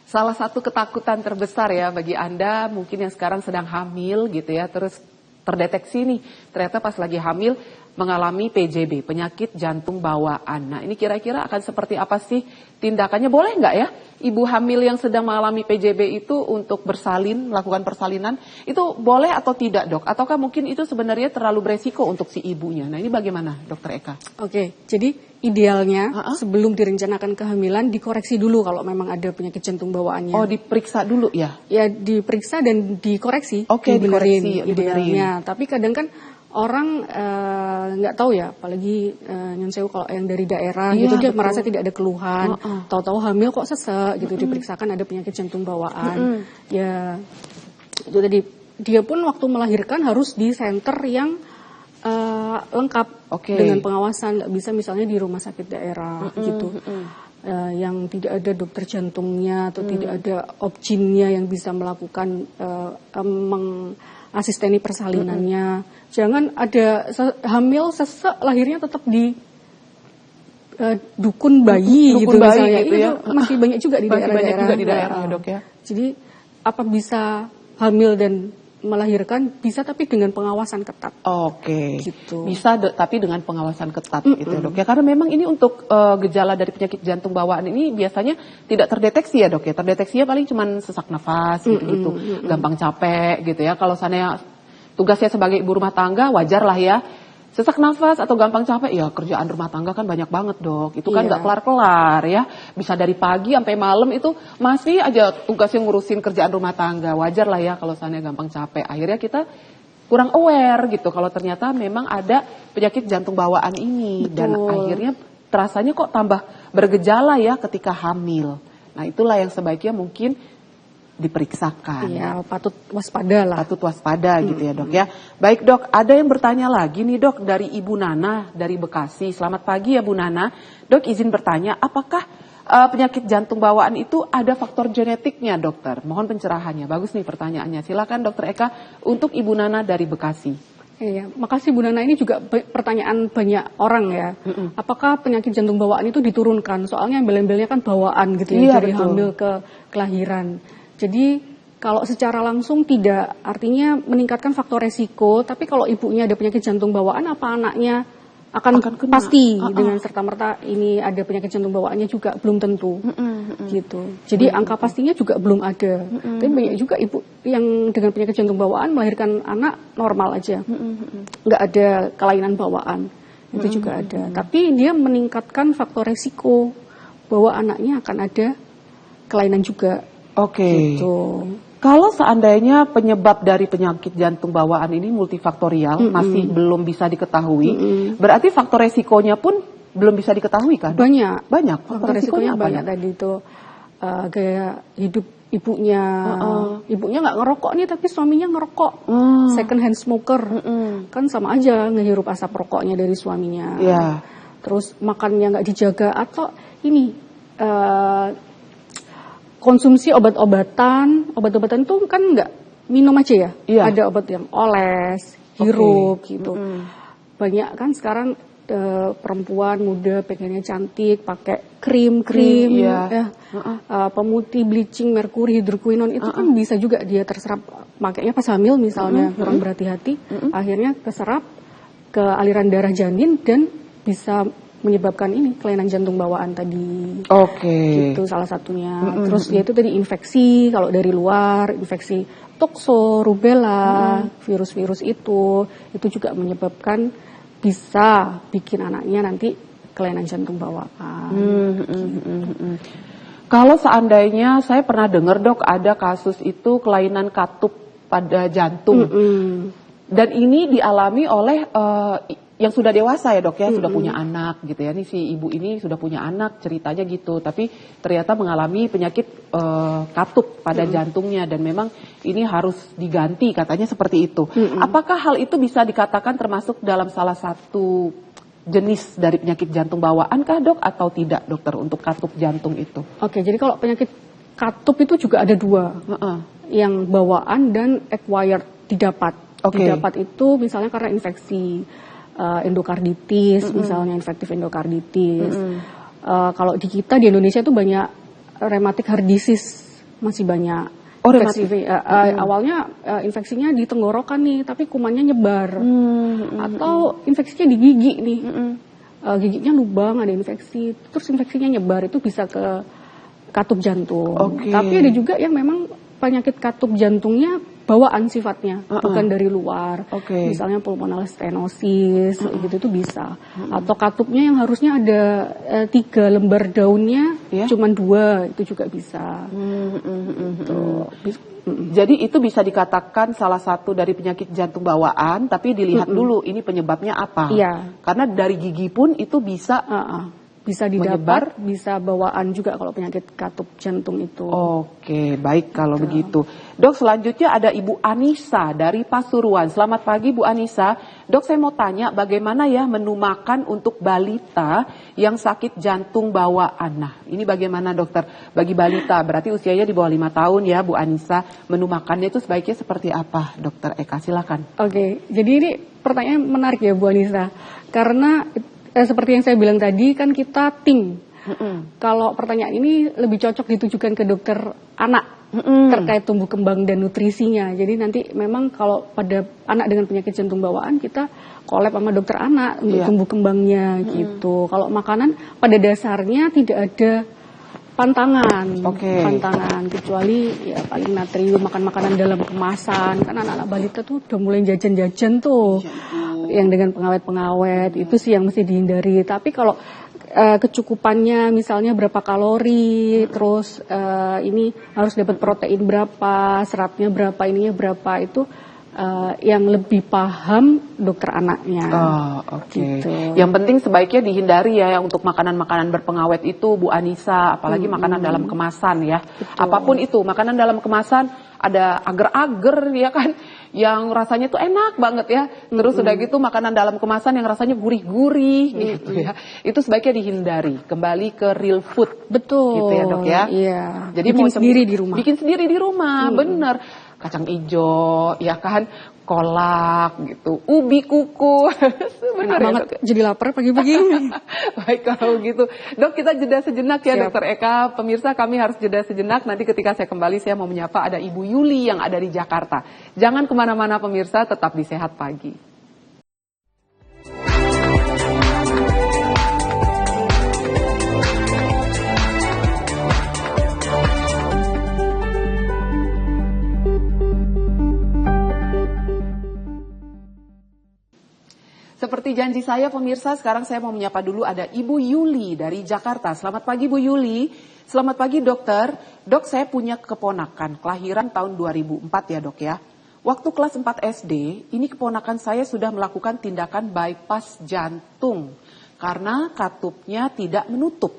Salah satu ketakutan terbesar ya bagi Anda mungkin yang sekarang sedang hamil gitu ya, terus terdeteksi nih ternyata pas lagi hamil mengalami PJB, penyakit jantung bawaan. Nah, ini kira-kira akan seperti apa sih tindakannya? Boleh nggak ya ibu hamil yang sedang mengalami PJB itu untuk bersalin, melakukan persalinan? Itu boleh atau tidak, Dok? Ataukah mungkin itu sebenarnya terlalu beresiko untuk si ibunya? Nah, ini bagaimana, Dokter Eka? Oke, jadi idealnya sebelum direncanakan kehamilan dikoreksi dulu kalau memang ada penyakit jantung bawaannya. Oh, diperiksa dulu ya? Ya, diperiksa dan dikoreksi. Dibenerin idealnya. Tapi kadang kan orang nggak tahu ya, apalagi Nyon Sewu kalau yang dari daerah gitu dia merasa tidak ada keluhan, tahu-tahu hamil kok sesek gitu, diperiksakan ada penyakit jantung bawaan. Ya itu tadi, dia pun waktu melahirkan harus di center yang lengkap dengan pengawasan, nggak bisa misalnya di rumah sakit daerah gitu. Yang tidak ada dokter jantungnya atau tidak ada obginnya yang bisa melakukan asisteni persalinannya. Jangan ada gitu sesek lahirnya tetap di dukun bayi gitu misalnya. Gitu ya. Masih banyak juga di daerah-daerah. Dok ya. Jadi apa bisa hamil dan melahirkan bisa, tapi dengan pengawasan ketat. Gitu. Bisa tapi dengan pengawasan ketat gitu ya, Dok ya. Karena memang ini untuk gejala dari penyakit jantung bawaan ini biasanya tidak terdeteksi ya, Dok ya. Terdeteksinya paling cuma sesak nafas gitu-gitu, gampang capek gitu ya. Kalau seandainya tugasnya sebagai ibu rumah tangga wajar lah ya. Sesak nafas atau gampang capek, ya kerjaan rumah tangga kan banyak banget, Dok. Itu kan nggak kelar-kelar ya. Bisa dari pagi sampai malam itu masih aja tugasnya ngurusin kerjaan rumah tangga. Wajar lah ya kalau seandainya gampang capek. Akhirnya kita kurang aware gitu kalau ternyata memang ada penyakit jantung bawaan ini. Dan akhirnya terasanya kok tambah bergejala ya ketika hamil. Nah, itulah yang sebaiknya mungkin diperiksakan. Iya, patut waspada lah. Patut waspada gitu ya, Dok ya. Baik, Dok, ada yang bertanya lagi nih, Dok, dari Ibu Nana dari Bekasi. Selamat pagi ya, Bu Nana. Dok, izin bertanya, apakah penyakit jantung bawaan itu ada faktor genetiknya, Dokter? Mohon pencerahannya. Bagus nih pertanyaannya. Silakan Dokter Eka untuk Ibu Nana dari Bekasi. Iya, makasih Bu Nana. Ini juga pertanyaan banyak orang ya. Apakah penyakit jantung bawaan itu diturunkan? Soalnya embel-embelnya kan bawaan gitu ya, dari hamil ke kelahiran. Jadi kalau secara langsung tidak, artinya meningkatkan faktor resiko. Tapi kalau ibunya ada penyakit jantung bawaan, apa anaknya akan pasti dengan serta-merta ini ada penyakit jantung bawaannya juga belum tentu, gitu. Jadi angka pastinya juga belum ada. Tapi banyak juga ibu yang dengan penyakit jantung bawaan melahirkan anak normal aja, nggak ada kelainan bawaan. itu juga ada. Tapi dia meningkatkan faktor resiko bahwa anaknya akan ada kelainan juga. Oke. Gitu. Kalau seandainya penyebab dari penyakit jantung bawaan ini multifaktorial, masih belum bisa diketahui, berarti faktor resikonya pun belum bisa diketahui kan? Banyak. Faktor resikonya banyak tadi itu gaya hidup ibunya. Ibunya nggak ngerokok nih, tapi suaminya ngerokok. Second hand smoker. Kan sama aja ngehirup asap rokoknya dari suaminya. Yeah. Terus makannya nggak dijaga, atau ini konsumsi obat-obatan tuh kan nggak minum aja ya. Iya. Ada obat yang oles, hirup gitu. Banyak kan sekarang perempuan muda pengennya cantik, pakai krim, pemutih, bleaching, merkuri, hidroquinone itu kan bisa juga dia terserap, makanya pas hamil misalnya kurang berhati-hati, akhirnya keserap ke aliran darah janin dan bisa menyebabkan ini kelainan jantung bawaan tadi. Gitu salah satunya. Terus dia itu tadi infeksi, kalau dari luar infeksi tokso, rubella, virus-virus itu juga menyebabkan bisa bikin anaknya nanti kelainan jantung bawaan. Kalau seandainya saya pernah dengar dok ada kasus itu kelainan katup pada jantung. Dan ini dialami oleh yang sudah dewasa ya dok ya, sudah punya anak gitu ya. Nih si ibu ini sudah punya anak ceritanya gitu, tapi ternyata mengalami penyakit katup pada jantungnya dan memang ini harus diganti katanya seperti itu. Apakah hal itu bisa dikatakan termasuk dalam salah satu jenis dari penyakit jantung bawaan kah dok atau tidak dokter untuk katup jantung itu? Oke, jadi kalau penyakit katup itu juga ada dua, yang bawaan dan acquired, didapat. Didapat itu misalnya karena infeksi endokarditis, misalnya infektif endokarditis. Kalau di kita di Indonesia itu banyak rheumatic heart disease, masih banyak. Awalnya infeksinya di tenggorokan nih, tapi kumannya nyebar. Atau infeksinya di gigi nih, giginya lubang, ada infeksi, terus infeksinya nyebar, itu bisa ke katup jantung. Tapi ada juga yang memang penyakit katup jantungnya bawaan sifatnya, bukan dari luar. Misalnya pulmonal stenosis, gitu itu bisa. Atau katupnya yang harusnya ada 3 lembar daunnya, cuman 2, itu juga bisa. Jadi itu bisa dikatakan salah satu dari penyakit jantung bawaan, tapi dilihat dulu ini penyebabnya apa. Karena dari gigi pun itu bisa bisa didapat, bisa bawaan juga kalau penyakit katup jantung itu. Baik kalau begitu. Dok, selanjutnya ada Ibu Anissa dari Pasuruan. Selamat pagi Bu Anissa. Dok, saya mau tanya bagaimana ya menu makan untuk balita yang sakit jantung bawaan. Nah, ini bagaimana dokter? Bagi balita, berarti usianya di bawah 5 tahun ya Bu Anissa. Menu makannya itu sebaiknya seperti apa? Dokter Eka, silakan. Jadi ini pertanyaan menarik ya Bu Anissa. Karena seperti yang saya bilang tadi, kan kita tim. Kalau pertanyaan ini lebih cocok ditujukan ke dokter anak terkait tumbuh kembang dan nutrisinya. Jadi nanti memang kalau pada anak dengan penyakit jantung bawaan, kita collab sama dokter anak untuk tumbuh kembangnya gitu. Kalau makanan pada dasarnya tidak ada pantangan, kecuali ya paling natrium, makan makanan dalam kemasan. Kan anak-anak balita tuh udah mulai jajan-jajan tuh, yang dengan pengawet-pengawet, itu sih yang mesti dihindari. Tapi kalau kecukupannya misalnya berapa kalori, terus ini harus dapat protein berapa, seratnya berapa, ininya berapa, itu yang lebih paham dokter anaknya. Gitu. Yang penting sebaiknya dihindari ya untuk makanan-makanan berpengawet itu Bu Anissa, apalagi makanan dalam kemasan ya. Apapun itu, makanan dalam kemasan ada agar-agar ya kan, yang rasanya tuh enak banget ya. Terus udah gitu makanan dalam kemasan yang rasanya gurih-gurih gitu ya. Itu sebaiknya dihindari. Kembali ke real food. Gitu ya dok ya. Jadi bikin sendiri di rumah. Bikin sendiri di rumah, bener. Kacang ijo, ya kan, kolak gitu, ubi kuku. Enak banget, jadi lapar pagi-pagi. Baik kalau gitu. Dok, kita jeda sejenak ya. Dokter Eka. Pemirsa, kami harus jeda sejenak. Nanti ketika saya kembali, saya mau menyapa ada Ibu Yuli yang ada di Jakarta. Jangan kemana-mana pemirsa, tetap di Sehat Pagi. Seperti janji saya pemirsa, sekarang saya mau menyapa dulu ada Ibu Yuli dari Jakarta. Selamat pagi Bu Yuli. Selamat pagi dokter. Dok, saya punya keponakan kelahiran tahun 2004 ya dok ya. Waktu kelas 4 SD, ini keponakan saya sudah melakukan tindakan bypass jantung karena katupnya tidak menutup.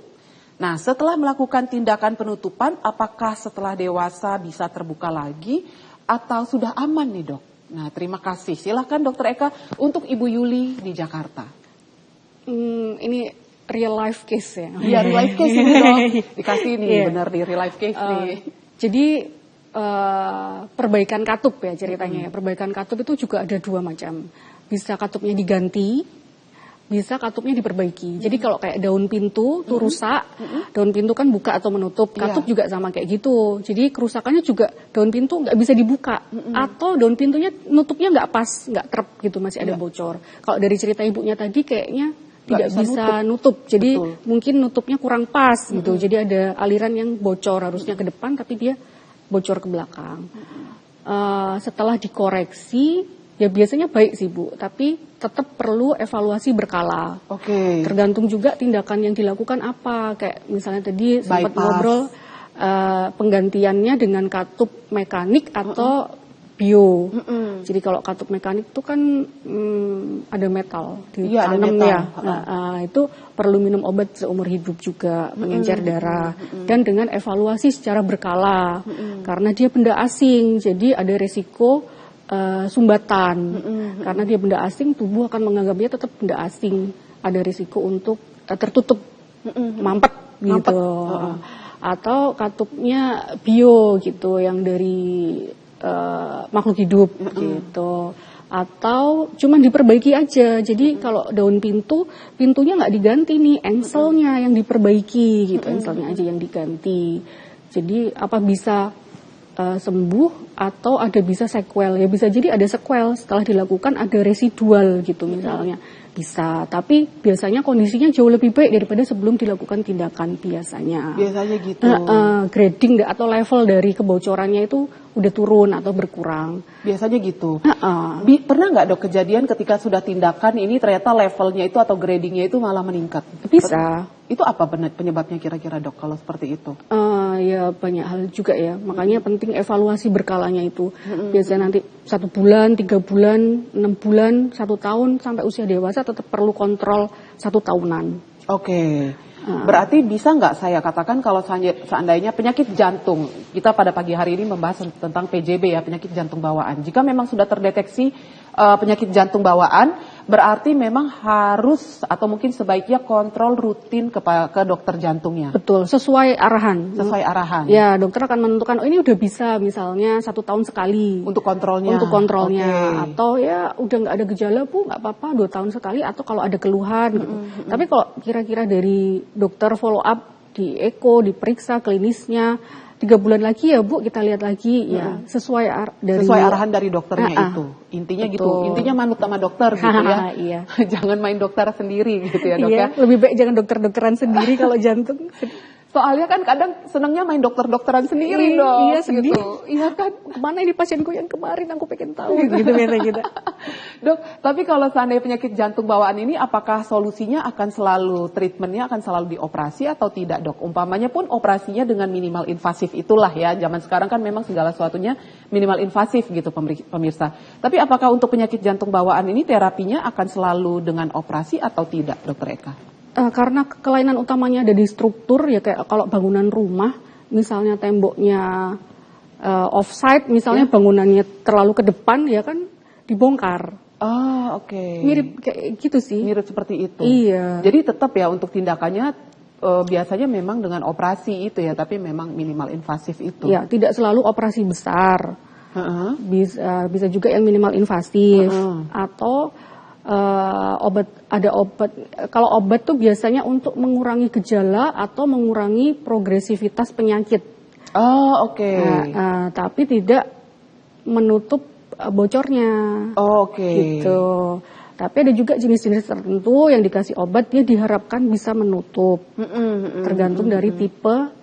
Nah, setelah melakukan tindakan penutupan, apakah setelah dewasa bisa terbuka lagi atau sudah aman nih dok? Nah, terima kasih. Silahkan Dokter Eka untuk Ibu Yuli di Jakarta. Ini real life case ya? Iya, real life case ini dok. Dikasih nih, benar di real life case nih. Jadi perbaikan katup ya ceritanya ya. Perbaikan katup itu juga ada dua macam. Bisa katupnya diganti, bisa katupnya diperbaiki. Jadi kalau kayak daun pintu tuh rusak, daun pintu kan buka atau menutup, katup juga sama kayak gitu. Jadi kerusakannya juga daun pintu nggak bisa dibuka, atau daun pintunya nutupnya nggak pas, nggak trep gitu, masih ada bocor. Kalau dari cerita ibunya tadi kayaknya tidak bisa nutup. Jadi mungkin nutupnya kurang pas gitu. Jadi ada aliran yang bocor, harusnya ke depan tapi dia bocor ke belakang. Setelah dikoreksi, ya biasanya baik sih Bu, tapi tetap perlu evaluasi berkala. Tergantung juga tindakan yang dilakukan apa. Kayak misalnya tadi sempat ngobrol penggantiannya dengan katup mekanik atau bio. Jadi kalau katup mekanik itu kan ada metal ditanam ya. Itu perlu minum obat seumur hidup juga, pengencer darah, dan dengan evaluasi secara berkala. Karena dia benda asing, jadi ada resiko sumbatan. Karena dia benda asing, tubuh akan menganggapnya tetap benda asing. Ada risiko untuk tertutup, mampet gitu. Atau katupnya bio gitu, yang dari makhluk hidup gitu. Atau cuman diperbaiki aja. Jadi kalau daun pintunya nggak diganti nih, engselnya yang diperbaiki gitu, engselnya aja yang diganti. Jadi apa bisa sembuh atau ada bisa sequel, ya bisa jadi ada sequel setelah dilakukan, ada residual gitu misalnya, bisa, tapi biasanya kondisinya jauh lebih baik daripada sebelum dilakukan tindakan biasanya gitu. Grading atau level dari kebocorannya itu udah turun atau berkurang biasanya gitu. Pernah nggak dok kejadian ketika sudah tindakan ini ternyata levelnya itu atau gradingnya itu malah meningkat? Bisa. Itu apa penyebabnya kira-kira dok kalau seperti itu? Ya banyak hal juga ya, makanya penting evaluasi berkalanya itu. Biasanya nanti 1 bulan, 3 bulan, 6 bulan, 1 tahun, sampai usia dewasa tetap perlu kontrol 1 tahunan. Berarti bisa nggak saya katakan kalau seandainya penyakit jantung, kita pada pagi hari ini membahas tentang PJB ya, penyakit jantung bawaan. Jika memang sudah terdeteksi penyakit jantung bawaan, berarti memang harus atau mungkin sebaiknya kontrol rutin ke dokter jantungnya. Betul, sesuai arahan. Sesuai arahan. Ya, dokter akan menentukan, oh ini udah bisa misalnya 1 tahun sekali. Untuk kontrolnya. Atau ya udah nggak ada gejala Bu, nggak apa-apa 2 tahun sekali, atau kalau ada keluhan gitu. Tapi kalau kira-kira dari dokter follow up, di eko, diperiksa klinisnya, 3 bulan lagi ya Bu, kita lihat lagi ya, sesuai arahan dari dokternya itu. Intinya gitu. Intinya manut sama dokter gitu ya. Jangan main dokter sendiri gitu ya dok ya. Lebih baik jangan dokter-dokteran sendiri kalau jantung. Soalnya kan kadang senangnya main dokter-dokteran sendiri dong. Iya, sedih. Gitu. Iya kan? Mana ini pasienku yang kemarin, aku pengen tahu gitu biasa gitu. Dok, tapi kalau seandainya penyakit jantung bawaan ini, apakah solusinya akan selalu, treatmentnya akan selalu dioperasi atau tidak dok? Umpamanya pun operasinya dengan minimal invasif itulah ya. Zaman sekarang kan memang segala sesuatunya minimal invasif gitu pemirsa. Tapi apakah untuk penyakit jantung bawaan ini terapinya akan selalu dengan operasi atau tidak dokter Eka? Karena kelainan utamanya ada di struktur ya, kayak kalau bangunan rumah misalnya temboknya offside, misalnya bangunannya terlalu ke depan ya kan dibongkar. Mirip kayak gitu sih. Mirip seperti itu. Iya. Jadi tetap ya untuk tindakannya biasanya memang dengan operasi itu ya, tapi memang minimal invasif itu. Ya, tidak selalu operasi besar. Bisa juga yang minimal invasif atau obat. Kalau obat tuh biasanya untuk mengurangi gejala atau mengurangi progresivitas penyakit. Tapi tidak menutup bocornya. Gitu. Tapi ada juga jenis-jenis tertentu yang dikasih obat dia diharapkan bisa menutup. Tergantung dari tipe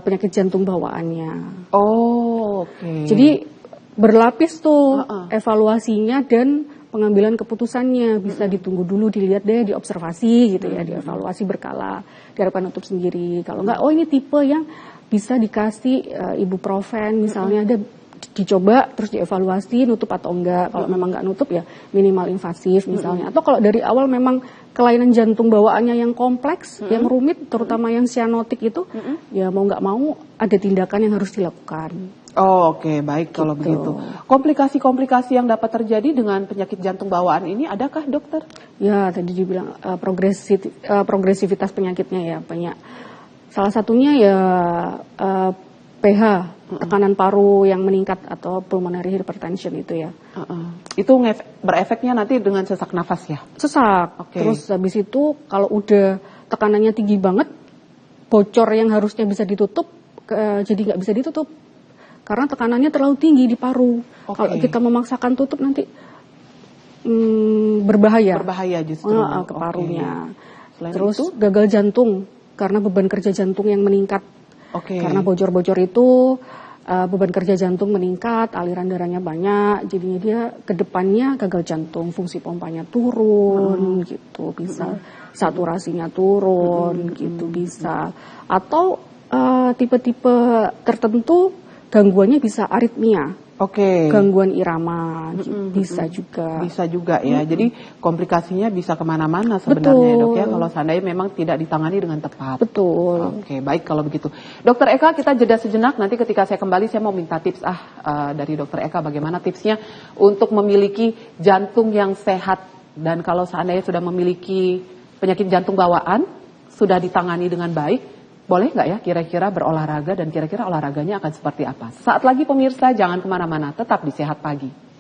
penyakit jantung bawaannya. Jadi berlapis tuh evaluasinya dan pengambilan keputusannya bisa ditunggu dulu, dilihat deh, diobservasi gitu ya, dievaluasi berkala, diharapkan nutup sendiri. Kalau enggak, oh ini tipe yang bisa dikasih ibuprofen misalnya, ada dicoba terus dievaluasi nutup atau enggak. Kalau memang enggak nutup ya minimal invasif misalnya. Atau kalau dari awal memang kelainan jantung bawaannya yang kompleks, yang rumit, terutama yang sianotik itu, ya mau nggak mau ada tindakan yang harus dilakukan. Oh, oke, baik kalau begitu. Komplikasi-komplikasi yang dapat terjadi dengan penyakit jantung bawaan ini adakah, dokter? Ya, tadi dibilang progresivitas penyakitnya ya banyak. Salah satunya ya pH, tekanan paru yang meningkat atau pulmonary hypertension itu ya. Itu berefeknya nanti dengan sesak nafas ya? Sesak. Terus habis itu kalau udah tekanannya tinggi banget, bocor yang harusnya bisa ditutup jadi nggak bisa ditutup. Karena tekanannya terlalu tinggi di paru. Kalau kita memaksakan tutup nanti berbahaya. Berbahaya justru. Ke parunya. Terus itu? Gagal jantung karena beban kerja jantung yang meningkat. Karena bocor-bocor itu beban kerja jantung meningkat, aliran darahnya banyak, jadinya dia ke depannya gagal jantung, fungsi pompanya turun gitu bisa, saturasinya turun gitu bisa. Atau tipe-tipe tertentu gangguannya bisa aritmia, gangguan irama, bisa juga. Bisa juga ya, jadi komplikasinya bisa kemana-mana sebenarnya. Betul. Dok ya, kalau seandainya memang tidak ditangani dengan tepat. Betul. Oke, baik kalau begitu. Dokter Eka, kita jeda sejenak, nanti ketika saya kembali saya mau minta tips dari Dokter Eka bagaimana tipsnya untuk memiliki jantung yang sehat. Dan kalau seandainya sudah memiliki penyakit jantung bawaan, sudah ditangani dengan baik, boleh nggak ya kira-kira berolahraga dan kira-kira olahraganya akan seperti apa? Saat lagi pemirsa, jangan kemana-mana, tetap di Sehat Pagi.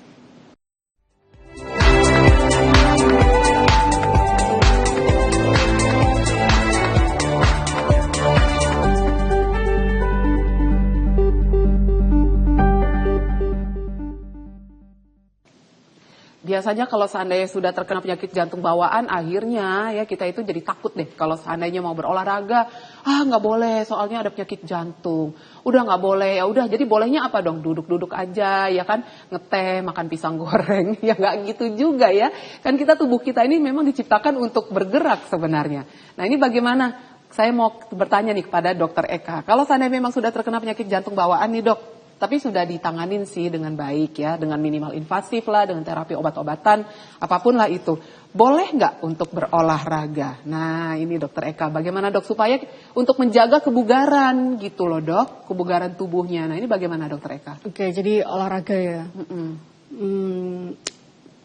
Biasanya kalau seandainya sudah terkena penyakit jantung bawaan, akhirnya ya kita itu jadi takut deh. Kalau seandainya mau berolahraga, nggak boleh soalnya ada penyakit jantung. Udah nggak boleh, ya udah. Jadi bolehnya apa dong? Duduk-duduk aja, ya kan? Ngeteh, makan pisang goreng, ya nggak gitu juga ya. Kan tubuh kita ini memang diciptakan untuk bergerak sebenarnya. Nah ini bagaimana? Saya mau bertanya nih kepada Dokter Eka. Kalau seandainya memang sudah terkena penyakit jantung bawaan nih dok, tapi sudah ditanganin sih dengan baik ya, dengan minimal invasif lah, dengan terapi obat-obatan, apapun lah itu. Boleh nggak untuk berolahraga? Nah ini Dokter Eka, bagaimana dok supaya untuk menjaga kebugaran gitu loh dok, kebugaran tubuhnya. Nah ini bagaimana Dokter Eka? Oke, jadi olahraga ya.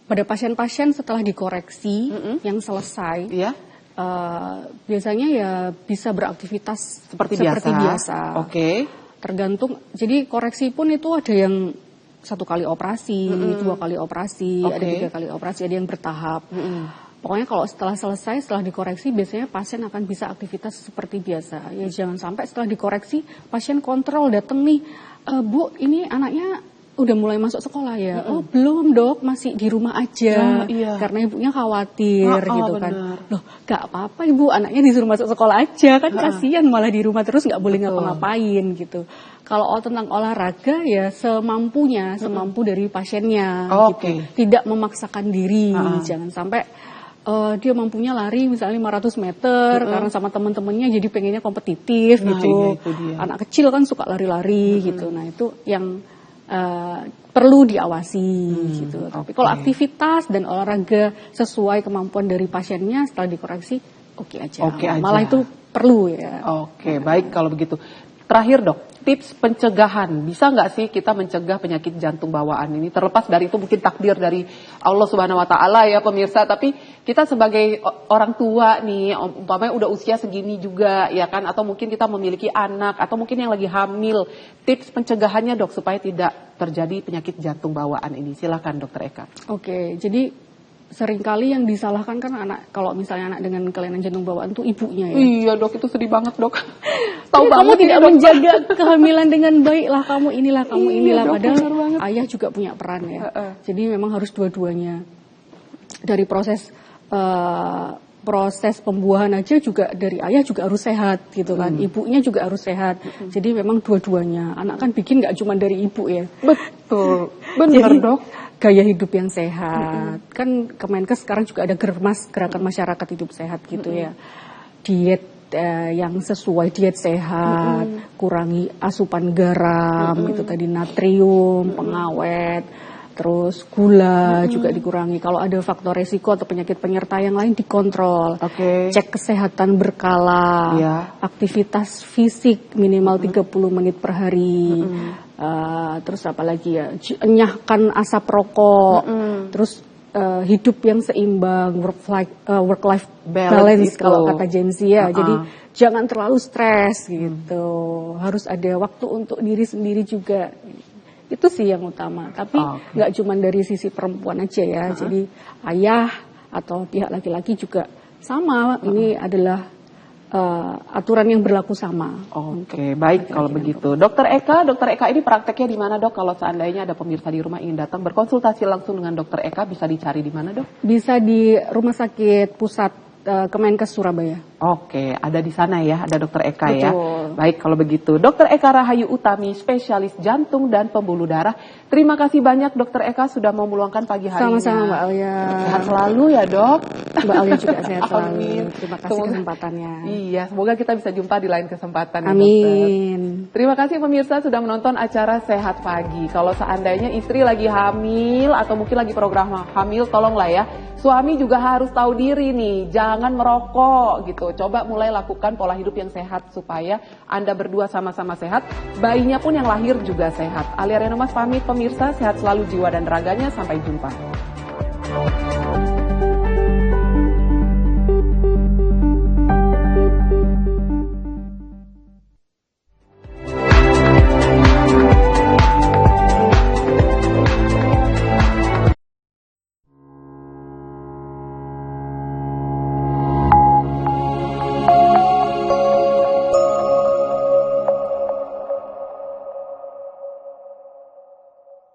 Pada pasien-pasien setelah dikoreksi yang selesai, biasanya ya bisa beraktivitas seperti biasa. Tergantung, jadi koreksi pun itu ada yang 1 kali operasi, 2 kali operasi, ada 3 kali operasi, ada yang bertahap. Pokoknya kalau setelah selesai, setelah dikoreksi, biasanya pasien akan bisa aktivitas seperti biasa. Ya jangan sampai setelah dikoreksi, pasien kontrol datang nih, Bu, ini anaknya udah mulai masuk sekolah ya? Oh belum dok, masih di rumah aja. Karena ibunya khawatir gitu kan. Loh gak apa-apa ibu, anaknya disuruh masuk sekolah aja kan, kasihan malah di rumah terus gak boleh ngapa-ngapain gitu. Kalau tentang olahraga ya semampunya, semampu dari pasiennya gitu. Tidak memaksakan diri, jangan sampai dia mampunya lari misalnya 500 meter karena sama teman-temannya jadi pengennya kompetitif gitu. Anak kecil kan suka lari-lari gitu. Nah itu yang perlu diawasi gitu. Tapi kalau aktivitas dan olahraga sesuai kemampuan dari pasiennya setelah dikoreksi oke aja. Malah itu perlu ya. Baik kalau begitu. Terakhir dok, tips pencegahan. Bisa nggak sih kita mencegah penyakit jantung bawaan ini? Terlepas dari itu mungkin takdir dari Allah Subhanahu Wa Taala ya pemirsa. Tapi kita sebagai orang tua nih, umpamanya udah usia segini juga ya kan, atau mungkin kita memiliki anak, atau mungkin yang lagi hamil. Tips pencegahannya dok supaya tidak terjadi penyakit jantung bawaan ini. Silakan Dokter Eka. Jadi seringkali yang disalahkan kan anak, kalau misalnya anak dengan kelainan jantung bawaan tuh ibunya ya. Iya dok, itu sedih banget dok. Kamu tidak menjaga kehamilan dengan baik lah, kamu inilah. Padahal ayah juga punya peran ya. Jadi memang harus dua-duanya. Dari proses pembuahan aja juga dari ayah juga harus sehat gitu kan, ibunya juga harus sehat. Jadi memang dua-duanya. Anak kan bikin nggak cuma dari ibu ya. Betul, benar dok. gaya hidup yang sehat. Kan Kemenkes sekarang juga ada Germas, Gerakan Masyarakat Hidup Sehat gitu ya. Diet yang sesuai, diet sehat, kurangi asupan garam, itu tadi natrium, pengawet, terus gula juga dikurangi. Kalau ada faktor resiko atau penyakit penyerta yang lain dikontrol. Cek kesehatan berkala, aktivitas fisik minimal 30 menit per hari. Terus apa lagi ya? Enyahkan asap rokok. Terus hidup yang seimbang, work life balance kalau kata Gen Z ya. Jadi jangan terlalu stres gitu. Harus ada waktu untuk diri sendiri juga. Itu sih yang utama. Tapi nggak cuma dari sisi perempuan aja ya. Jadi ayah atau pihak laki-laki juga sama. Ini adalah aturan yang berlaku sama. Baik kalau begitu. Dokter Eka ini prakteknya di mana, Dok? Kalau seandainya ada pemirsa di rumah ingin datang berkonsultasi langsung dengan Dokter Eka, bisa dicari di mana, Dok? Bisa di Rumah Sakit Pusat Kemenkes Surabaya. Ada di sana ya, ada Dokter Eka. Betul. Ya. Baik kalau begitu. Dokter Eka Rahayu Utami, spesialis jantung dan pembuluh darah. Terima kasih banyak Dokter Eka sudah mau meluangkan pagi hari ini. Sama-sama Mbak Alia. Sehat selalu ya, Dok. Mbak Alia juga sehat selalu. Amin. Terima kasih kesempatannya. Iya, semoga kita bisa jumpa di lain kesempatan ya, Amin. Dokter. Terima kasih pemirsa sudah menonton acara Sehat Pagi. Kalau seandainya istri lagi hamil atau mungkin lagi program hamil, tolonglah ya. Suami juga harus tahu diri nih, jangan merokok gitu. Coba mulai lakukan pola hidup yang sehat supaya Anda berdua sama-sama sehat, bayinya pun yang lahir juga sehat. Alia Renomas pamit pemirsa, sehat selalu jiwa dan raganya, sampai jumpa.